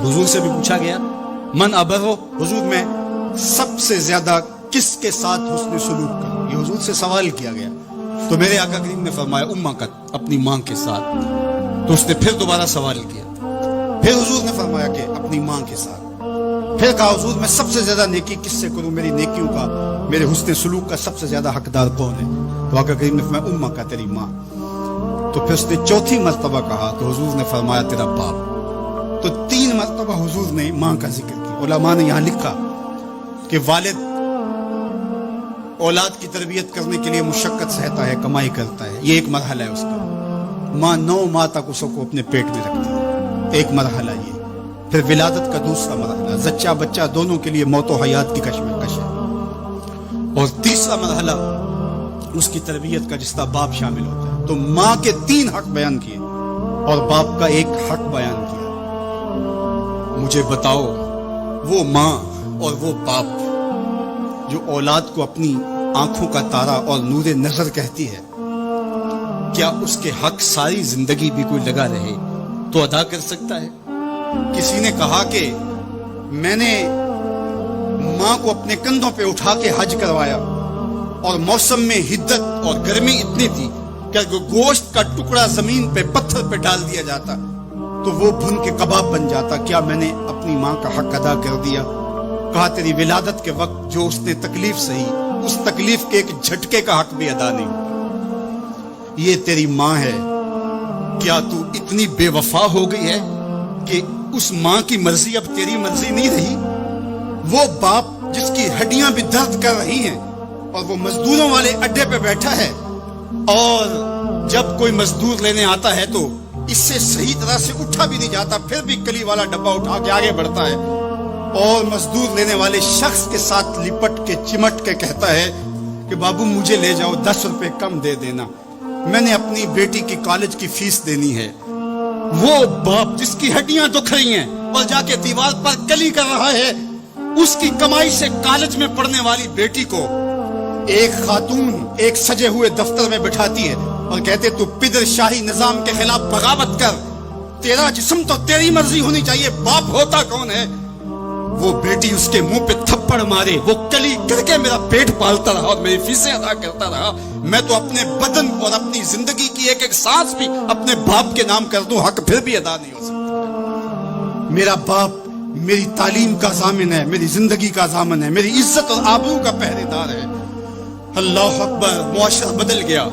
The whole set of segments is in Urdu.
حضور سے بھی پوچھا گیا من ابرو، حضور میں سب سے زیادہ کس کے ساتھ حسن سلوک کروں، یہ حضور سے سوال کیا گیا. تو میرے آقا کریم نے فرمایا امہ کا، اپنی ماں کے ساتھ. تو اس نے پھر دوبارہ سوال کیا، پھر حضور نے فرمایا کہ اپنی ماں کے ساتھ. پھر کہا حضور میں سب سے زیادہ نیکی کس سے کروں، میری نیکیوں کا، میرے حسن سلوک کا سب سے زیادہ حقدار کون ہے؟ تو آقا کریم نے فرمایا امہ کا، تیری ماں. تو پھر اس نے چوتھی مرتبہ کہا تو حضور نے فرمایا تیرا باپ. تو 3 مرتبہ حضور نے ماں کا ذکر کیا. علماء نے یہاں لکھا کہ والد اولاد کی تربیت کرنے کے لیے مشقت سہتا ہے، کمائی کرتا ہے، یہ ایک مرحلہ ہے اس کا. ماں 9 ماہ تک اس کو اپنے پیٹ میں رکھتی ہے، ایک مرحلہ یہ. پھر ولادت کا دوسرا مرحلہ، زچہ بچہ دونوں کے لیے موت و حیات کی کشمکش ہے. اور تیسرا مرحلہ اس کی تربیت کا جس کا باپ شامل ہوتا ہے. تو ماں کے 3 حق بیان کیے اور باپ کا 1 حق بیان کیا. مجھے بتاؤ وہ ماں اور وہ باپ جو اولاد کو اپنی آنکھوں کا تارا اور نور نظر کہتی ہے، کیا اس کے حق ساری زندگی بھی کوئی لگا رہے تو ادا کر سکتا ہے؟ کسی نے کہا کہ میں نے ماں کو اپنے کندھوں پہ اٹھا کے حج کروایا اور موسم میں حدت اور گرمی اتنی تھی کہ گوشت کا ٹکڑا زمین پہ پتھر پہ ڈال دیا جاتا تو وہ بھن کے کباب بن جاتا، کیا میں نے اپنی ماں کا حق ادا کر دیا؟ کہا تیری ولادت کے وقت جو اس نے تکلیف سہی، اس تکلیف کے ایک جھٹکے کا حق بھی ادا نہیں. یہ تیری ماں ہے، کیا تو اتنی بے وفا ہو گئی ہے کہ اس ماں کی مرضی اب تیری مرضی نہیں رہی؟ وہ باپ جس کی ہڈیاں بھی درد کر رہی ہیں اور وہ مزدوروں والے اڈے پہ بیٹھا ہے، اور جب کوئی مزدور لینے آتا ہے تو اس سے صحیح طرح سے اٹھا بھی نہیں جاتا، پھر بھی کلی والا ڈبہ اٹھا کے آگے بڑھتا ہے، اور مزدور لینے والے شخص کے ساتھ لپٹ کے چمٹ کے کہتا ہے کہ بابو مجھے لے جاؤ، 10 روپے کم دے دینا، میں نے اپنی بیٹی کی کالج کی فیس دینی ہے. وہ باپ جس کی ہڈیاں دکھ رہی ہیں اور جا کے دیوار پر کلی کر رہا ہے، اس کی کمائی سے کالج میں پڑھنے والی بیٹی کو ایک خاتون ایک سجے ہوئے دفتر میں بٹھاتی ہے اور کہتے تو پدر شاہی نظام کے خلاف بغاوت کر، تیرا جسم تو تیری مرضی ہونی چاہیے، باپ ہوتا کون ہے؟ وہ بیٹی اس کے منہ پہ تھپڑ مارے، وہ کلی کر کے میرا پیٹ پالتا رہا اور میری فیسیں ادا کرتا رہا، میں تو اپنے بدن اور اپنی زندگی کی ایک سانس بھی اپنے باپ کے نام کر دوں، حق پھر بھی ادا نہیں ہو سکتا. میرا باپ میری تعلیم کا ضامن ہے، میری زندگی کا ضامن ہے، میری عزت اور آبرو کا پہرے دار ہے. اللہ اکبر. معاشرہ بدل گیا،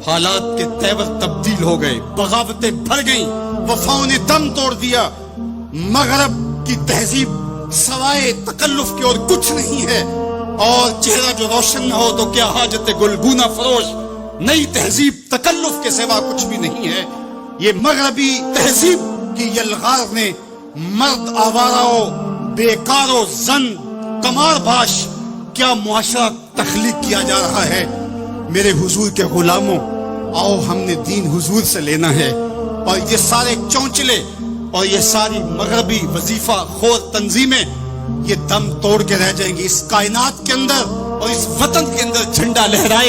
حالات کے تیور تبدیل ہو گئے، بغاوتیں بھر گئیں، وفاؤں نے دم توڑ دیا. مغرب کی تہذیب سوائے تکلف کے اور کچھ نہیں ہے، اور چہرہ جو روشن نہ ہو تو کیا حاجت گلگونہ فروش. نئی تہذیب تکلف کے سوا کچھ بھی نہیں ہے. یہ مغربی تہذیب کی یلغار نے مرد آوارہ، بیکار، زن، کمار باش کیا معاشرہ تخلیق کیا جا رہا ہے. میرے حضور کے غلاموں، آؤ ہم نے دین حضور سے لینا ہے، اور یہ سارے چونچلے اور یہ ساری مغربی وظیفہ خور تنظیمیں یہ دم توڑ کے رہ جائیں گی. اس کائنات کے اندر اور اس وطن کے اندر جھنڈا لہرائے گا.